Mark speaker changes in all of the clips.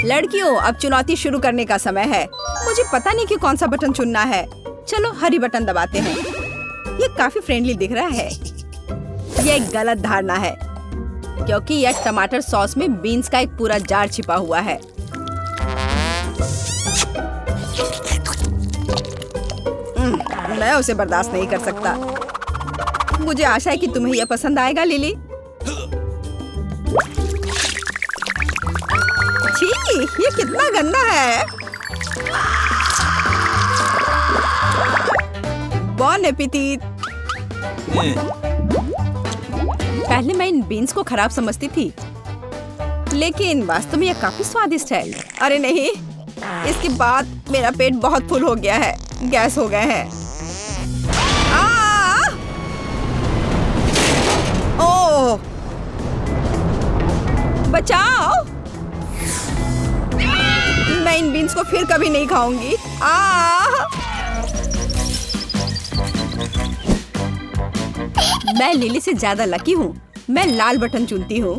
Speaker 1: लड़कियों, अब चुनौती शुरू करने का समय है। मुझे पता नहीं कि कौन सा बटन चुनना है। चलो हरी बटन दबाते हैं। ये काफी फ्रेंडली दिख रहा है। ये एक गलत धारणा है, क्योंकि यह टमाटर सॉस में बीन्स का एक पूरा जार छिपा हुआ है। मैं उसे बर्दाश्त नहीं कर सकता। मुझे आशा है कि तुम्हें यह पसंद आएगा लिली। छी, ये कितना गंदा है। बॉन एपेटिट। पहले मैं इन बीन्स को खराब समझती थी, लेकिन वास्तव में यह काफी स्वादिष्ट है। अरे नहीं, इसके बाद मेरा पेट बहुत फुल हो गया है। गैस हो गए हैं। ओह, बचाओ। मैं इन बीन्स को फिर कभी नहीं खाऊंगी। मैं लिली से ज्यादा लकी हूँ। मैं लाल बटन चुनती हूँ।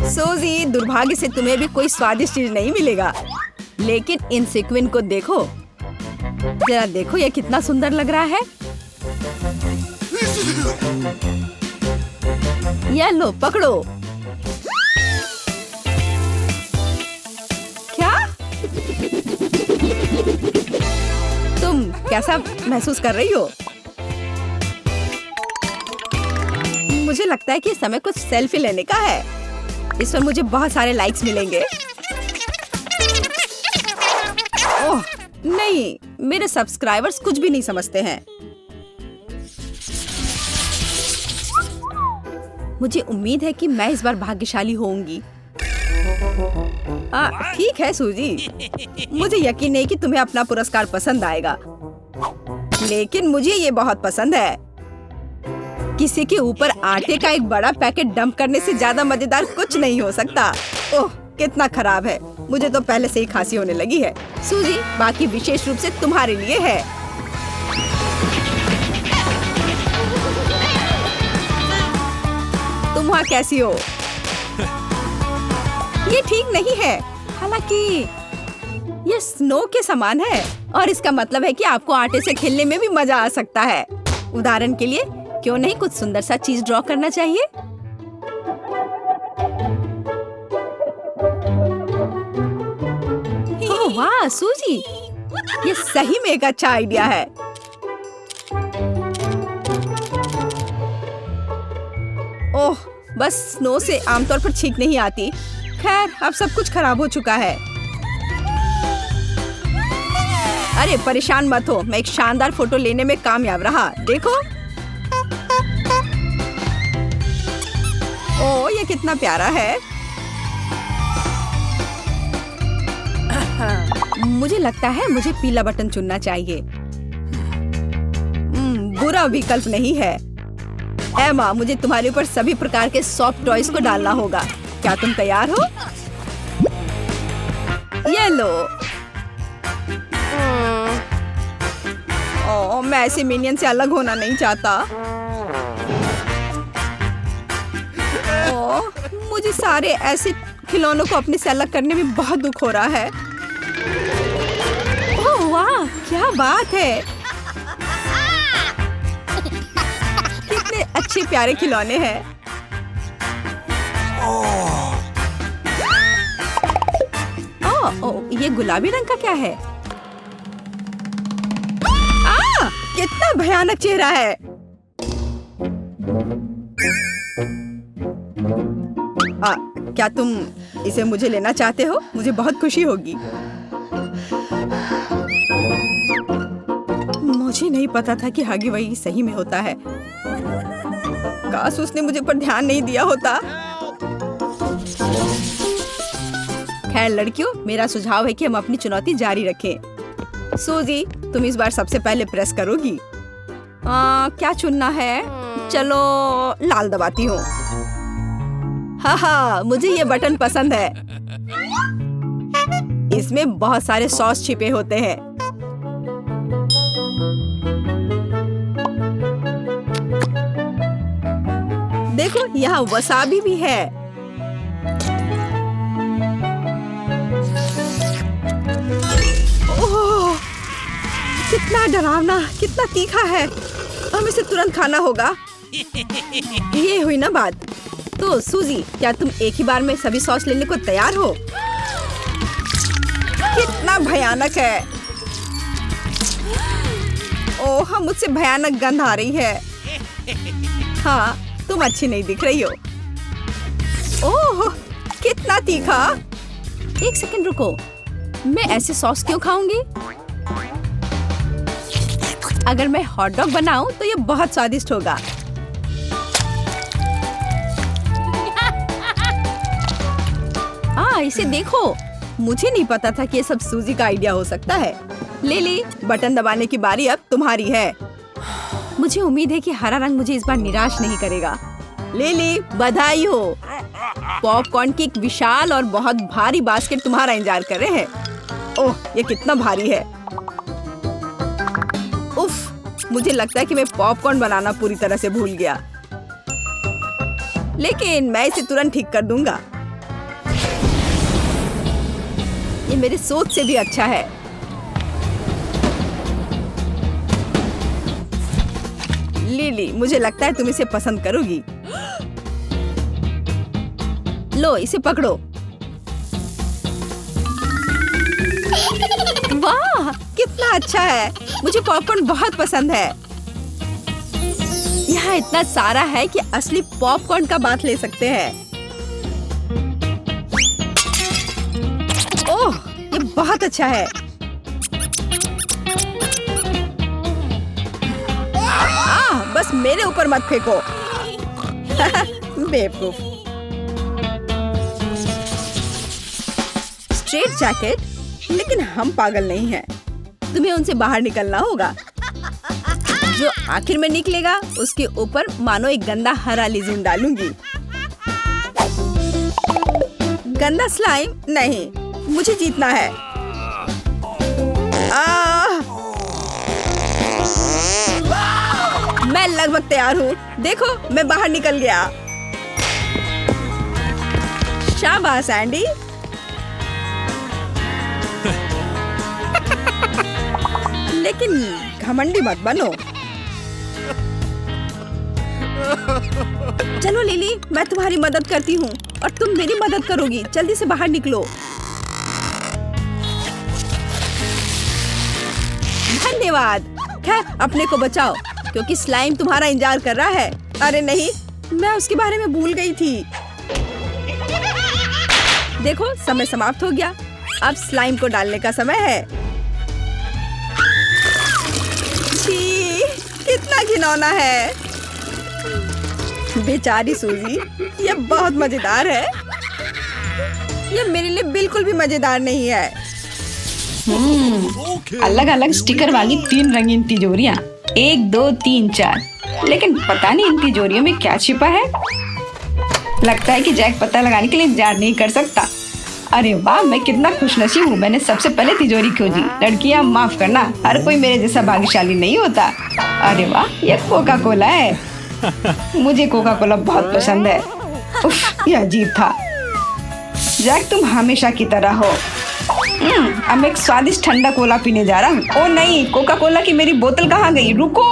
Speaker 1: सोजी, दुर्भाग्य से तुम्हें भी कोई स्वादिष्ट चीज नहीं मिलेगा। लेकिन इन सीक्वेंस को देखो, जरा देखो, यह कितना सुंदर लग रहा है। यह लो, पकड़ो। क्या तुम कैसा महसूस कर रही हो? मुझे लगता है कि समय कुछ सेल्फी लेने का है। इस पर मुझे बहुत सारे लाइक्स मिलेंगे। ओह नहीं, मेरे सब्सक्राइबर्स कुछ भी नहीं समझते हैं। मुझे उम्मीद है कि मैं इस बार भाग्यशाली होऊंगी। ठीक है सूजी, मुझे यकीन नहीं कि तुम्हें अपना पुरस्कार पसंद आएगा, लेकिन मुझे ये बहुत पसंद है। किसी के ऊपर आटे का एक बड़ा पैकेट डंप करने से ज्यादा मजेदार कुछ नहीं हो सकता। ओह, कितना खराब है। मुझे तो पहले से ही खांसी होने लगी है। सूजी, बाकी विशेष रूप से तुम्हारे लिए है। तुम वहाँ कैसी हो? ये ठीक नहीं है। हालांकि ये स्नो के समान है, और इसका मतलब है कि आपको आटे से खेलने में भी मजा आ सकता है। उदाहरण के लिए, क्यों नहीं कुछ सुंदर सा चीज ड्रॉ करना चाहिए? ओह वाह सूजी, ये सही में एक अच्छा आइडिया है। ओह, बस स्नो से आमतौर पर छींक नहीं आती। खैर, अब सब कुछ खराब हो चुका है। अरे परेशान मत हो, मैं एक शानदार फोटो लेने में कामयाब रहा। देखो। ओह, ये कितना प्यारा है। मुझे लगता है मुझे पीला बटन चुनना चाहिए। बुरा विकल्प नहीं है। एमा, मुझे तुम्हारे ऊपर सभी प्रकार के सॉफ्ट टॉयज को डालना होगा। क्या तुम तैयार हो? ये लो। ओह, मैं ऐसे मिनियन से अलग होना नहीं चाहता। ओह, मुझे सारे ऐसे खिलौनों को अपने से अलग करने में बहुत दुख हो रहा है। ओह वाह, क्या बात है। कितने अच्छे प्यारे खिलौने हैं। ओह, ये गुलाबी रंग का क्या है? कितना भयानक चेहरा है। क्या तुम इसे मुझे लेना चाहते हो? मुझे बहुत खुशी होगी। मुझे नहीं पता था कि हगी वगी सही में होता है। काश उसने मुझे पर ध्यान नहीं दिया होता। खैर लड़कियों, मेरा सुझाव है कि हम अपनी चुनौती जारी रखें। सूजी, तुम इस बार सबसे पहले प्रेस करोगी। क्या चुनना है? चलो लाल दबाती हूँ। हाँ, मुझे ये बटन पसंद है। इसमें बहुत सारे सॉस छिपे होते हैं। देखो, यहाँ वसाबी भी है। कितना डरावना, कितना तीखा है। हम इसे तुरंत खाना होगा। ये हुई ना बात। तो सूजी, क्या तुम एक ही बार में सभी सॉस लेने को तैयार हो? कितना भयानक है। ओह, मुझसे भयानक गंध आ रही है। हाँ, तुम अच्छी नहीं दिख रही हो। ओह, कितना तीखा। एक सेकंड रुको, मैं ऐसे सॉस क्यों खाऊंगी? अगर मैं हॉट डॉग बनाऊं तो ये बहुत स्वादिष्ट होगा। इसे देखो, मुझे नहीं पता था कि ये सब सूजी का आइडिया हो सकता है। लिली, बटन दबाने की बारी अब तुम्हारी है। मुझे उम्मीद है कि हरा रंग मुझे इस बार निराश नहीं करेगा। लिली, बधाई हो। पॉपकॉर्न की एक विशाल और बहुत भारी बास्केट तुम्हारा इंतजार कर रहे हैं। ओह, ये कितना भारी है। उफ, मुझे लगता है कि मैं पॉपकॉर्न बनाना पूरी तरह से भूल गया। लेकिन मैं इसे तुरंत ठीक कर दूंगा। ये मेरी सोच से भी अच्छा है। लिली, मुझे लगता है तुम इसे पसंद करोगी। लो, इसे पकड़ो। वाह, कितना अच्छा है। मुझे पॉपकॉर्न बहुत पसंद है। यहाँ इतना सारा है कि असली पॉपकॉर्न का बात ले सकते हैं। ओह, ये बहुत अच्छा है। बस मेरे ऊपर मत फेंको। बेवकूफ। स्ट्रेट जैकेट, लेकिन हम पागल नहीं हैं। तुम्हें उनसे बाहर निकलना होगा। जो आखिर में निकलेगा उसके ऊपर मानो एक गंदा हरा लिज़ून डालूंगी। गंदा स्लाइम नहीं, मुझे जीतना है। मैं लगभग तैयार हूँ। देखो, मैं बाहर निकल गया। शाबाश एंडी। लेकिन घमंडी मत बनो। चलो लिली, मैं तुम्हारी मदद करती हूँ और तुम मेरी मदद करोगी। जल्दी से बाहर निकलो। धन्यवाद। खैर, अपने को बचाओ क्योंकि स्लाइम तुम्हारा इंतजार कर रहा है। अरे नहीं, मैं उसके बारे में भूल गई थी। देखो, समय समाप्त हो गया। अब स्लाइम को डालने का समय है। छी, कितना घिनौना है। बेचारी सूजी, ये बहुत मजेदार है। ये मेरे लिए बिल्कुल भी मजेदार नहीं है।
Speaker 2: अलग अलग स्टिकर वाली 3 रंगीन तिजोरियाँ, 1 2 3 4। लेकिन पता नहीं इन तिजोरियों में क्या छिपा है। लगता है कि जैक पता लगाने के लिए इंतजार नहीं कर सकता। अरे वाह, मैं कितना खुशनसीब हूँ। मैंने सबसे पहले तिजोरी खोजी। लड़कियाँ माफ करना, हर कोई मेरे जैसा भाग्यशाली नहीं होता। अरे वाह, ये कोका कोला है। मुझे कोका कोला बहुत पसंद है। उफ, यह अजीब था। जैक, तुम हमेशा की तरह हो। अब मैं एक स्वादिष्ट ठंडा कोला पीने जा रहा हूँ। ओ नहीं, कोका कोला की मेरी बोतल कहाँ गई? रुको।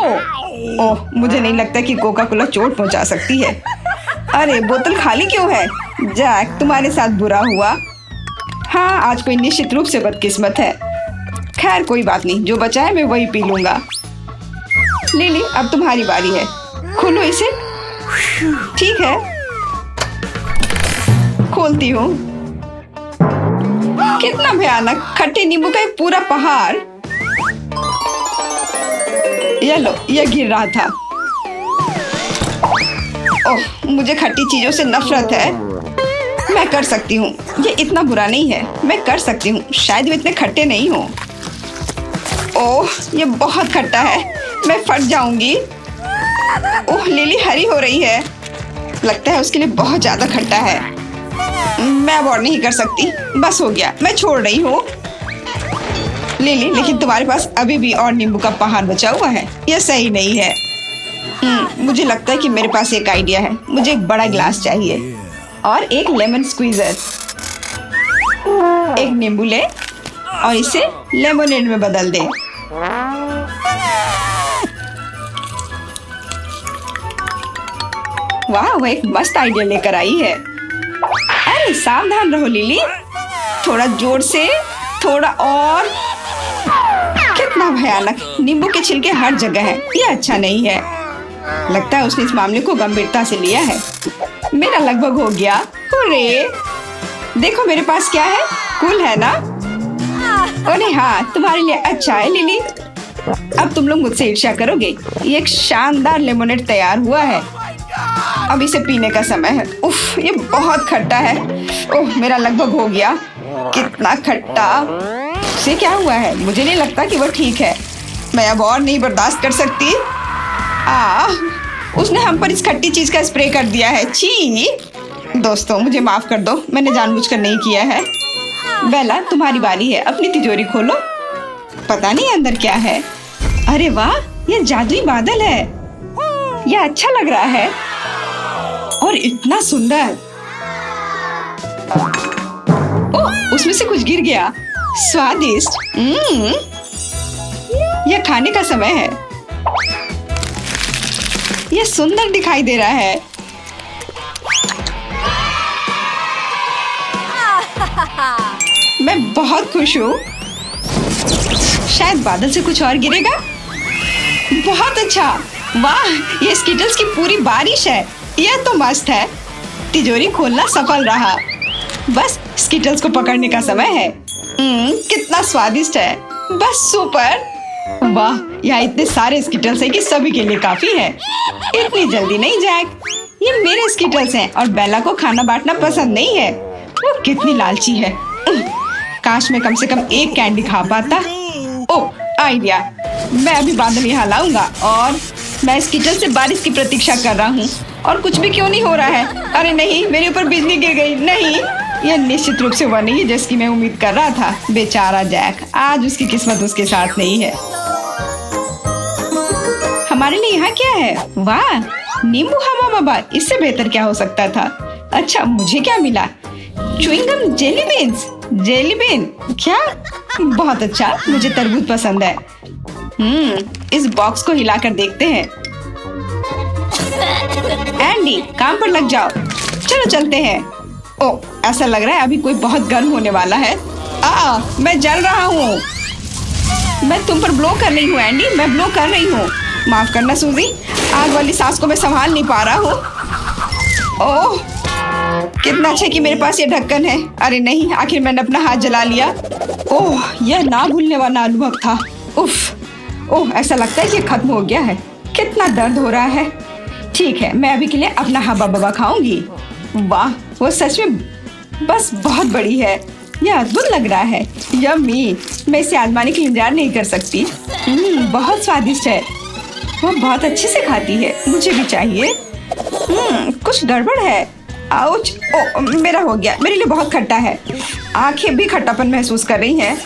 Speaker 2: ओह, मुझे नहीं लगता कि कोका कोला चोट पहुँचा सकती है। अरे, बोतल खाली क्यों है? जैक, तुम्हारे साथ बुरा हुआ। हाँ, आज कोई निश्चित रूप से बदकिस्मत है। खैर, कोई बात नहीं, जो बचा है मैं वही पी लूंगा। लिली, अब तुम्हारी बारी है। खोलो इसे। ठीक है, खोलती हूँ। कितना भयानक, खट्टे नींबू का एक पूरा पहाड़। ये लो, ये गिर रहा था। ओह, मुझे खट्टी चीजों से नफरत है। मैं कर सकती हूँ, ये इतना बुरा नहीं है। मैं कर सकती हूँ, शायद वे इतने खट्टे नहीं हो। ओह, ये बहुत खट्टा है, मैं फट जाऊंगी। ओह, लिली हरी हो रही है। लगता है उसके लिए बहुत ज्यादा खट्टा है। मैं अब और नहीं कर सकती। बस हो गया, मैं छोड़ रही हूँ। लिली, लेकिन तुम्हारे पास अभी भी और नींबू का पहाड़ बचा हुआ है। यह सही नहीं है। मुझे लगता है कि मेरे पास एक आइडिया है। मुझे एक बड़ा गिलास चाहिए और एक लेमन स्क्वीजर। एक नींबू ले और इसे लेमोनेड में बदल दे। वाह, वो एक मस्त आइडिया लेकर आई है। अरे सावधान रहो लिली, थोड़ा जोर से, थोड़ा और। कितना भयानक, नींबू के छिलके हर जगह है, ये अच्छा नहीं है। लगता है उसने इस मामले को गंभीरता से लिया है। मेरा लगभग हो गया। अरे देखो मेरे पास क्या है, कूल है ना? अरे हाँ, तुम्हारे लिए अच्छा है लिली। अब तुम लोग मुझसे ईर्ष्या करोगे। ये एक शानदार लेमोनेड तैयार हुआ है, अब इसे पीने का समय है। उफ, ये बहुत खट्टा है। ओह, मेरा लगभग हो गया। कितना खट्टा। इसे क्या हुआ है? मुझे नहीं लगता कि वो ठीक है। मैं अब और नहीं बर्दाश्त कर सकती। उसने हम पर इस खट्टी चीज का स्प्रे कर दिया है। छी। दोस्तों मुझे माफ कर दो, मैंने जानबूझकर नहीं किया है। बेला, तुम्हारी बारी है, अपनी तिजोरी खोलो। पता नहीं अंदर क्या है। अरे वाह, ये जादुई बादल है। यह अच्छा लग रहा है और इतना सुंदर। ओह, उसमें से कुछ गिर गया। स्वादिष्ट। यह खाने का समय है। यह सुंदर दिखाई दे रहा है। मैं बहुत खुश हूँ। शायद बादल से कुछ और गिरेगा। बहुत अच्छा। वाह, ये स्किटल्स की पूरी बारिश है। यह तो मस्त है। तिजोरी खोलना सफल रहा। बस स्किटल्स को पकड़ने का समय है। कितना स्वादिष्ट है। बस सुपर। वाह, यहाँ इतने सारे स्किटल्स हैं कि सभी के लिए काफी है। इतनी जल्दी नहीं जैक, ये मेरे स्किटल्स हैं और बेला को खाना बांटना पसंद नहीं है। वो कितनी लालची है। काश मैं कम से कम एक कैंडी खा पाता। ओह, आइडिया। मैं अभी बादल यहाँ लाऊंगा और मैं स्किटल से बारिश की प्रतीक्षा कर रहा हूँ और कुछ भी क्यों नहीं हो रहा है। अरे नहीं, मेरे ऊपर बिजली गिर गई। नहीं, यह निश्चित रूप से वह नहीं है जिसकी मैं उम्मीद कर रहा था। बेचारा जैक, आज उसकी किस्मत उसके साथ नहीं है। हमारे लिए यहाँ क्या है? वाह, नींबू हवा बाबा, इससे बेहतर क्या हो सकता था। अच्छा, मुझे क्या मिला? Chewing gum jelly beans. Jelly bean क्या? बहुत अच्छा, मुझे तरबूज पसंद है। इस बॉक्स को हिलाकर देखते हैं। एंडी, काम पर लग जाओ। चलो चलते हैं। ओह, ऐसा लग रहा है अभी कोई बहुत गर्म होने वाला है। मैं जल रहा हूँ। मैं तुम पर ब्लो कर रही हूँ एंडी, मैं ब्लो कर रही हूँ। माफ करना सूजी, आग वाली सांस को मैं संभाल नहीं पा रहा हूँ। ओह, कितना अच्छा कि मेरे पास ये ढक्कन है। अरे नहीं, आखिर मैंने अपना हाथ जला लिया। ओह, यह ना भूलने वाला अनुभव था। उफ। ओह, ऐसा लगता है कि खत्म हो गया है। कितना दर्द हो रहा है। ठीक है, मैं अभी के लिए अपना हवा बवा खाऊंगी। वाह, वो सच में बस बहुत बड़ी है। यह अद्भुत लग रहा है। यम्मी, मैं इसे आजमाने के इंतजार नहीं कर सकती। बहुत स्वादिष्ट है। वो बहुत अच्छे से खाती है, मुझे भी चाहिए। कुछ गड़बड़ है। आउच। ओ, मेरा हो गया। मेरे लिए बहुत खट्टा है। आंखें भी खट्टापन महसूस कर रही हैं।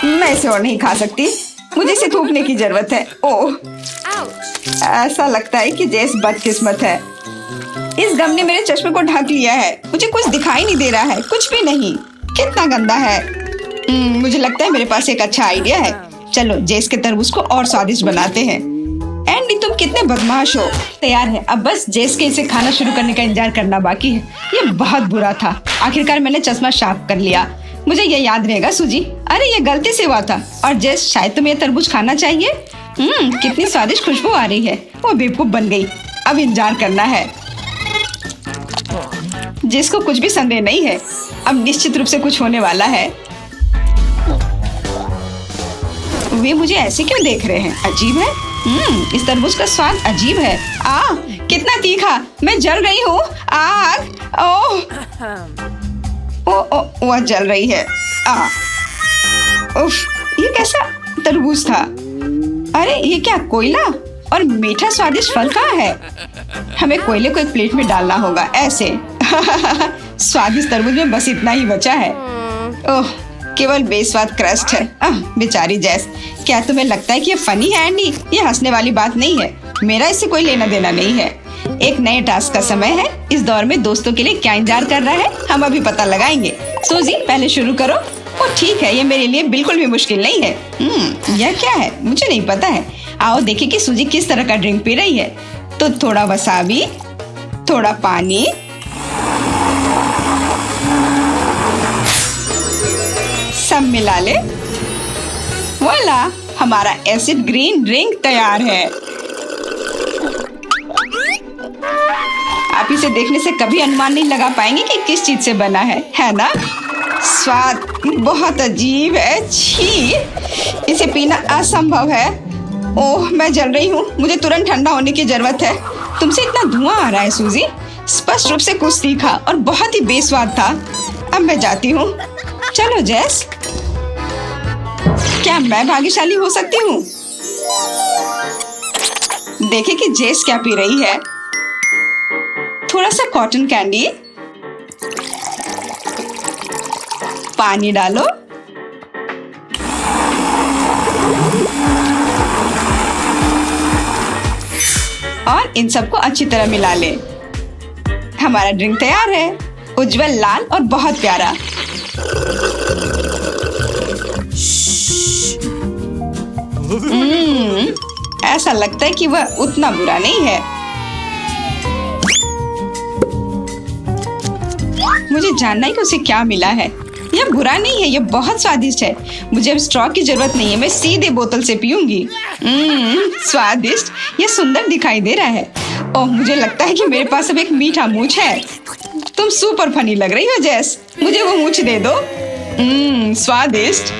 Speaker 2: मैं इसे और नहीं खा सकती। मुझे इसे थूकने की जरूरत है। ओह, ऐसा लगता है कि जेस बदकिस्मत है। इस गम ने मेरे चश्मे को ढक लिया है। मुझे कुछ दिखाई नहीं दे रहा है, कुछ भी नहीं। कितना गंदा है। मुझे लगता है मेरे पास एक अच्छा आइडिया है। चलो जेस के तरबूज को और स्वादिष्ट बनाते हैं। एंडी, तुम कितने बदमाश हो। तैयार है, अब बस जेस के इसे खाना शुरू करने का इंतजार करना बाकी है। ये बहुत बुरा था। आखिरकार मैंने चश्मा साफ कर लिया। मुझे ये याद रहेगा सूजी। अरे ये गलती से हुआ था। और जेस, शायद तुम्हें ये तरबूज खाना चाहिए। कितनी स्वादिष्ट खुशबू आ रही है। वो बेवकूफ बन गई। अब इंतजार करना है। जिसको कुछ भी संदेह नहीं है, अब निश्चित रूप से कुछ होने वाला है। वे मुझे ऐसे क्यों देख रहे हैं? अजीब है। इस तरबूज का स्वाद अजीब है। कितना तीखा। मैं जल रही हूँ। आग। वह जल रही है। उफ, ये कैसा तरबूज था? अरे ये क्या, कोयला? और मीठा स्वादिष्ट फल कहाँ है? हमें कोयले को एक प्लेट में डालना होगा, ऐसे। स्वादिष्ट तरबूज में बस इतना ही बचा है। ओह, केवल बेस्वाद क्रस्ट है। बेचारी जैस, क्या तुम्हें लगता है कि ये फनी है एंडी? ये हंसने वाली बात नहीं है। मेरा इससे कोई लेना देना नहीं है। एक नए टास्क का समय है। इस दौर में दोस्तों के लिए क्या इंतजार कर रहा है, हम अभी पता लगाएंगे। सूजी, पहले शुरू करो। ओ ठीक है, ये मेरे लिए बिल्कुल भी मुश्किल नहीं है। यह क्या है? मुझे नहीं पता है। आओ देखें कि सूजी किस तरह का ड्रिंक पी रही है। तो थोड़ा वसाबी, थोड़ा पानी, सब मिला ले। वाला, हमारा एसिड ग्रीन ड्रिंक तैयार है। आप इसे देखने से कभी अनुमान नहीं लगा पाएंगे कि किस चीज से बना है ना? स्वाद बहुत अजीब है, छी, इसे पीना असंभव है। ओह, मैं जल रही हूँ, मुझे तुरंत ठंडा होने की जरूरत है। तुमसे इतना धुआं आ रहा है सूजी, स्पष्ट रूप से कुछ तीखा और बहुत ही बेस्वाद था। अब मैं जाती हूँ। चलो जेस, क्या मैं भाग्यशाली हो सकती हूँ? देखें कि जेस क्या पी रही है। थोड़ा सा कॉटन कैंडी, पानी डालो और इन सबको अच्छी तरह मिला ले। हमारा ड्रिंक तैयार है, उज्जवल लाल और बहुत प्यारा। ऐसा लगता है कि वह उतना बुरा नहीं है। मुझे जानना है कि उसे क्या मिला है। यह बुरा नहीं है, यह बहुत स्वादिष्ट है। मुझे अब स्ट्रॉ की जरूरत नहीं है, मैं सीधे बोतल से पीऊंगी। स्वादिष्ट, यह सुंदर दिखाई दे रहा है। ओह, मुझे लगता है कि मेरे पास अब एक मीठा मूंछ है। तुम सुपर फनी लग रही हो जेस, मुझे वो मूंछ दे दो। स्वादिष्ट।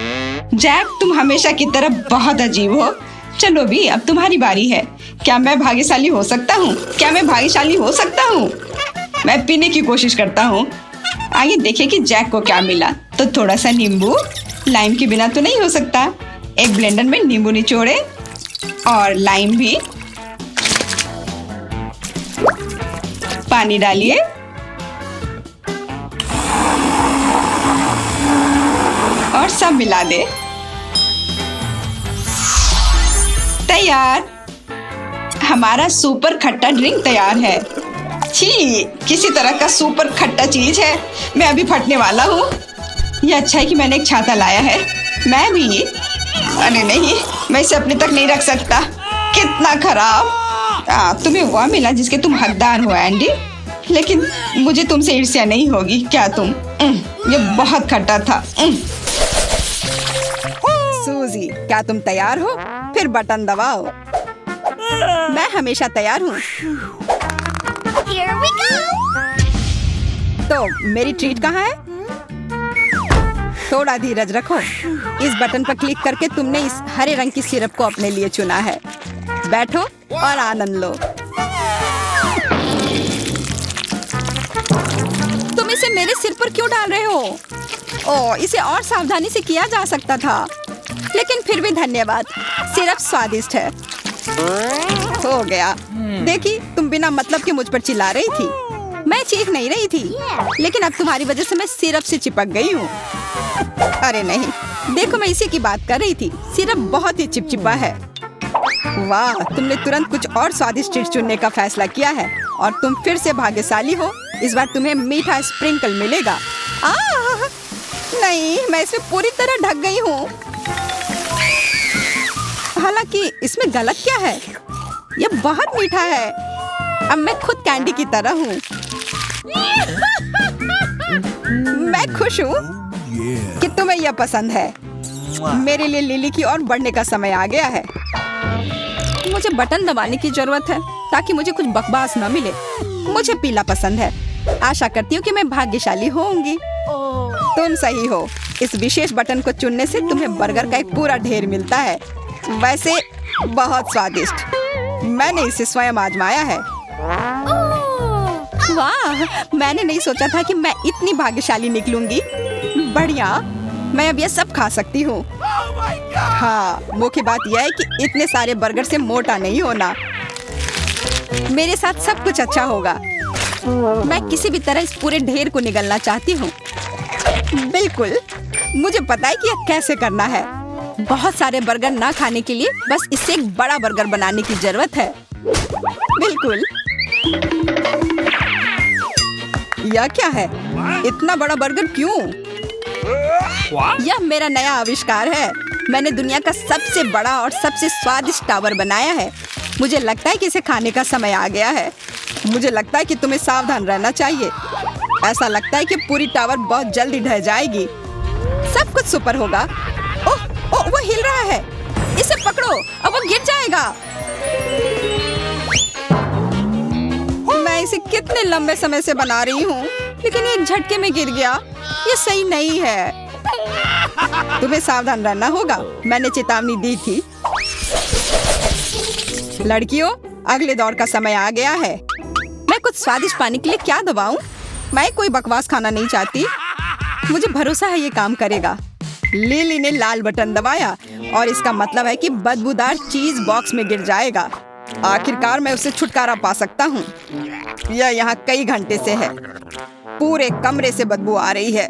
Speaker 2: जैक, तुम हमेशा की तरह बहुत अजीब हो। चलो भी, अब तुम्हारी बारी है। क्या मैं भाग्यशाली हो सकता हूँ? क्या मैं भाग्यशाली हो सकता हूँ? मैं पीने की कोशिश करता हूँ। आइए देखें कि जैक को क्या मिला। तो थोड़ा सा नींबू, लाइम के बिना तो नहीं हो सकता। एक ब्लेंडर में नींबू निचोड़े और लाइम भी। पानी डालिए और सब मिला दे। तैयार, हमारा सुपर खट्टा ड्रिंक तैयार है। छी, किसी तरह का सुपर खट्टा चीज है। मैं अभी फटने वाला हूँ। यह अच्छा है कि मैंने एक छाता लाया है। मैं भी, अरे नहीं, मैं इसे अपने तक नहीं रख सकता। कितना खराब। तुम्हें वह मिला जिसके तुम हकदार हो एंडी, लेकिन मुझे तुमसे ईर्ष्या नहीं होगी क्या तुम? यह बहुत खट्टा था।
Speaker 1: सूजी, क्या तुम तैयार हो? फिर बटन दबाओ। मैं हमेशा तैयार हूँ।
Speaker 3: Here we go!
Speaker 1: तो मेरी ट्रीट कहाँ है? थोड़ा धीरज रखो। इस बटन पर क्लिक करके तुमने इस हरे रंग की सिरप को अपने लिए चुना है। बैठो और आनंद लो। तुम इसे मेरे सिर पर क्यों डाल रहे हो? ओह, इसे और सावधानी से किया जा सकता था, लेकिन फिर भी धन्यवाद। सिरप स्वादिष्ट है। हो गया। देखी, तुम बिना मतलब के मुझ पर चिल्ला रही थी। मैं चीख नहीं रही थी, लेकिन अब तुम्हारी वजह से मैं सिरप से चिपक गई हूँ। अरे नहीं, देखो, मैं इसी की बात कर रही थी। सिरप बहुत ही चिपचिपा है। वाह, तुमने तुरंत कुछ और स्वादिष्ट चीज चुनने का फैसला किया है और तुम फिर से भाग्यशाली हो। इस बार तुम्हें मीठा स्प्रिंकल मिलेगा। नहीं, मैं इसमें पूरी तरह ढक गई हूँ। हालांकि इसमें गलत क्या है? यह बहुत मीठा है। अब मैं खुद कैंडी की तरह हूँ। मैं खुश हूँ कि तुम्हें यह पसंद है। मेरे लिए लिली की ओर बढ़ने का समय आ गया है। मुझे बटन दबाने की जरूरत है ताकि मुझे कुछ बकवास न मिले। मुझे पीला पसंद है। आशा करती हूँ कि मैं भाग्यशाली होंगी। तुम सही हो। इस विशेष बटन को चुनने से तुम्हें बर्गर का एक पूरा ढेर मिलता है। वैसे बहुत स्वादिष्ट। मैंने इसे स्वयं आजमाया है। वाह, मैंने नहीं सोचा था कि मैं इतनी भाग्यशाली निकलूंगी। बढ़िया, मैं अब यह सब खा सकती हूँ। हाँ, मुख्य बात यह है कि इतने सारे बर्गर से मोटा नहीं होना। मेरे साथ सब कुछ अच्छा होगा। मैं किसी भी तरह इस पूरे ढेर को निगलना चाहती हूँ। बिल्कुल, मुझे पता है कि यह कैसे करना है। बहुत सारे बर्गर ना खाने के लिए बस इससे एक बड़ा बर्गर बनाने की जरूरत है। बिल्कुल। यह क्या है? इतना बड़ा बर्गर क्यों? यह मेरा नया आविष्कार है। मैंने दुनिया का सबसे बड़ा और सबसे स्वादिष्ट टावर बनाया है। मुझे लगता है कि इसे खाने का समय आ गया है। मुझे लगता है कि तुम्हें सावधान रहना चाहिए। ऐसा लगता है कि पूरी टावर बहुत जल्दी ढह जाएगी। सब कुछ सुपर होगा। ओह, ओह, वो हिल रहा है। इसे पकड़ो, अब वो गिर जाएगा। मैं इसे कितने लंबे समय से बना रही हूँ, लेकिन ये झटके में गिर गया। ये सही नहीं है। तुम्हें सावधान रहना होगा। मैंने चेतावनी दी थी। लड़कियों, अगले दौर का समय आ गया है। मैं कुछ स्वादिष्ट पाने के लिए क्या दबाऊं? मैं कोई बकवास खाना नहीं चाहती। मुझे भरोसा है ये काम करेगा। लिली ने लाल बटन दबाया और इसका मतलब है कि बदबूदार चीज बॉक्स में गिर जाएगा। आखिरकार मैं उससे छुटकारा पा सकता हूँ। यह यहाँ कई घंटे से है। पूरे कमरे से बदबू आ रही है।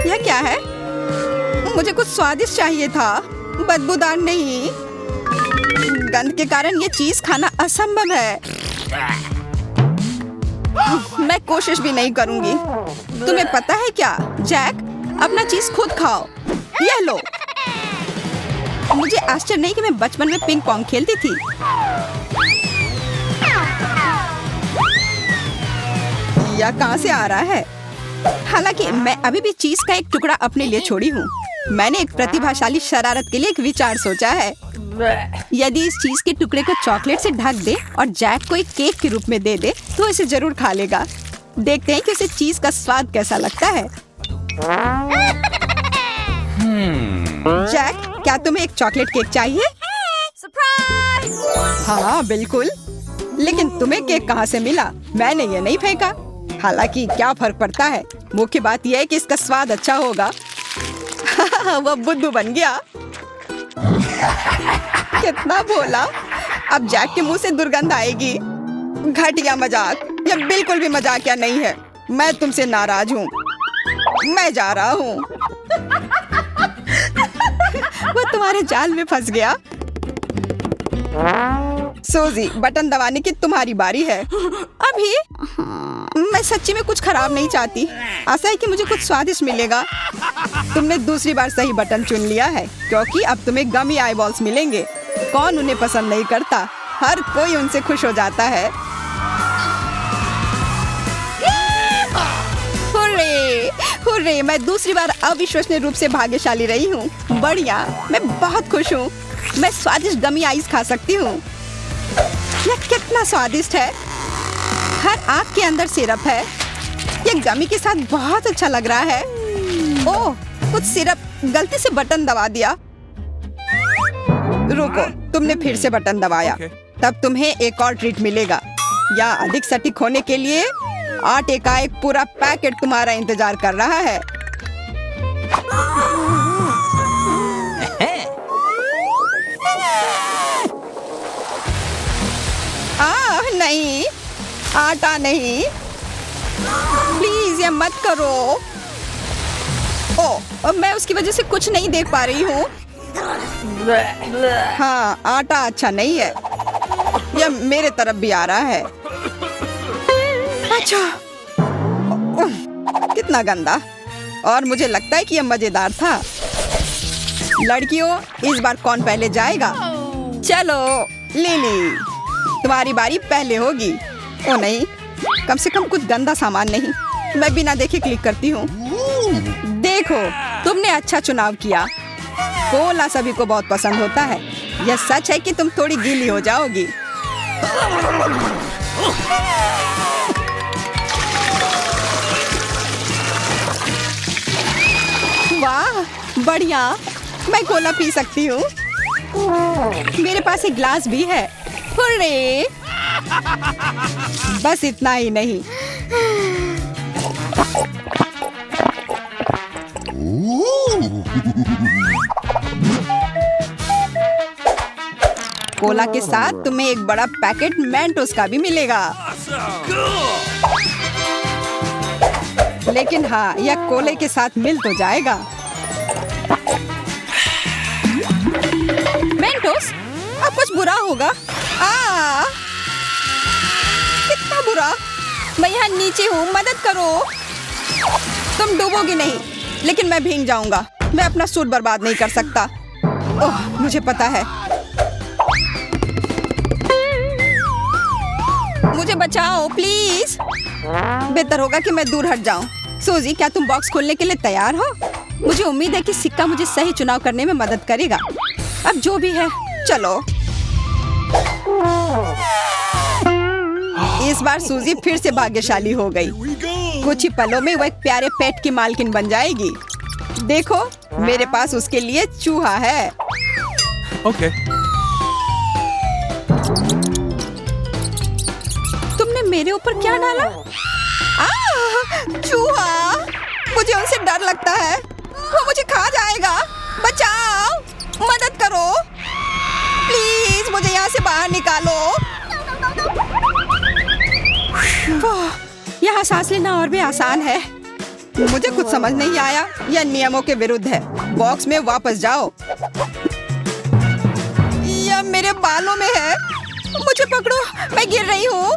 Speaker 1: यह क्या है? मुझे कुछ स्वादिष्ट चाहिए था, बदबूदार नहीं। गंध के कारण ये चीज खाना असंभव है। मैं कोशिश भी नहीं करूंगी। तुम्हें पता है क्या, जैक, अपना चीज खुद खाओ। यह लो। मुझे आश्चर्य नहीं कि मैं बचपन में पिंग पोंग खेलती थी। यह कहां से आ रहा है? हालांकि मैं अभी भी चीज का एक टुकड़ा अपने लिए छोड़ी हूँ। मैंने एक प्रतिभाशाली शरारत के लिए एक विचार सोचा है। यदि इस चीज के टुकड़े को चॉकलेट से ढक दे और जैक को एक केक के रूप में दे दे, तो इसे जरूर खा लेगा। देखते हैं कि उसे चीज का स्वाद कैसा लगता है। जैक, क्या तुम्हें एक चॉकलेट केक चाहिए?
Speaker 3: Surprise!
Speaker 1: हाँ, बिल्कुल। लेकिन तुम्हें केक कहाँ से मिला? मैंने ये नहीं फेंका। हालांकि क्या फर्क पड़ता है? मुख्य बात यह है कि इसका स्वाद अच्छा होगा। वह बुद्धू बन गया। कितना भोला। अब जैक के मुंह से दुर्गंध आएगी। घटिया मजाक। यह बिल्कुल भी मजाकिया नहीं है। मैं तुमसे नाराज हूँ। मैं जा रहा हूँ। वह तुम्हारे जाल में फंस गया। सोजी, बटन दबाने की तुम्हारी बारी है। अभी मैं सच्ची में कुछ खराब नहीं चाहती। आशा है कि मुझे कुछ स्वादिष्ट मिलेगा। तुमने दूसरी बार सही बटन चुन लिया है, क्योंकि अब तुम्हें गमी आई बॉल्स मिलेंगे। कौन उन्हें पसंद नहीं करता? हर कोई उनसे खुश हो जाता है। हुर्रे! हुर्रे! मैं दूसरी बार अविश्वसनीय रूप से भाग्यशाली रही हूँ। बढ़िया, मैं बहुत खुश हूँ। मैं स्वादिष्ट गमी आइस खा सकती हूँ। यह कितना स्वादिष्ट है। हर आँख के अंदर सिरप है। यह गमी के साथ बहुत अच्छा लग रहा है। ओह, कुछ सिरप। गलती से बटन दबा दिया। रुको, तुमने फिर से बटन दबाया। तब तुम्हें एक और ट्रीट मिलेगा। या अधिक सटीक होने के लिए आटे का एक पूरा पैकेट तुम्हारा इंतजार कर रहा है। नहीं, आटा नहीं। प्लीज ये मत करो। ओह, मैं उसकी वजह से कुछ नहीं देख पा रही हूँ। हाँ, आटा अच्छा नहीं है। यह मेरे तरफ भी आ रहा है। अच्छा, कितना गंदा। और मुझे लगता है कि यह मजेदार था। लड़कियों, इस बार कौन पहले जाएगा? चलो, लिली, तुम्हारी बारी पहले होगी। ओ नहीं, कम से कम कुछ गंदा सामान नहीं। मैं बिना देखे क्लिक करती हूँ। देखो, तुमने अच्छा चुनाव किया। कोला सभी को बहुत पसंद होता है। यह सच है कि तुम थोड़ी गीली हो जाओगी। वाह, बढ़िया। मैं कोला पी सकती हूँ। मेरे पास एक ग्लास भी है। हुर्रे! बस इतना ही नहीं। कोला के साथ तुम्हें एक बड़ा पैकेट मेंटोस का भी मिलेगा। लेकिन हाँ, यह कोले के साथ मिल तो जाएगा। मेंटोस, अब कुछ बुरा होगा। कितना बुरा। मैं यहाँ नीचे हूँ, मदद करो। तुम डूबोगी नहीं, लेकिन मैं भीग जाऊंगा। मैं अपना सूट बर्बाद नहीं कर सकता। ओह, मुझे पता है। मुझे बचाओ प्लीज। बेहतर होगा कि मैं दूर हट जाऊं। सूजी, क्या तुम बॉक्स खोलने के लिए तैयार हो? मुझे उम्मीद है कि सिक्का मुझे सही चुनाव करने में मदद करेगा। अब जो भी है, चलो। इस बार सूजी फिर से भाग्यशाली हो गई। कुछ ही पलों में वह एक प्यारे पेट की मालकिन बन जाएगी। देखो, मेरे पास उसके लिए चूहा है।
Speaker 4: Okay.
Speaker 1: तुमने मेरे ऊपर क्या डाला? चूहा! मुझे उनसे डर लगता है। वो मुझे खा जाएगा। बचाओ! मदद करो! प्लीज मुझे यहाँ से बाहर निकालो। यहाँ सांस लेना और भी आसान है। मुझे कुछ समझ नहीं आया। यह नियमों के विरुद्ध है। बॉक्स में वापस जाओ। यह मेरे बालों में है। मुझे पकड़ो, मैं गिर रही हूँ।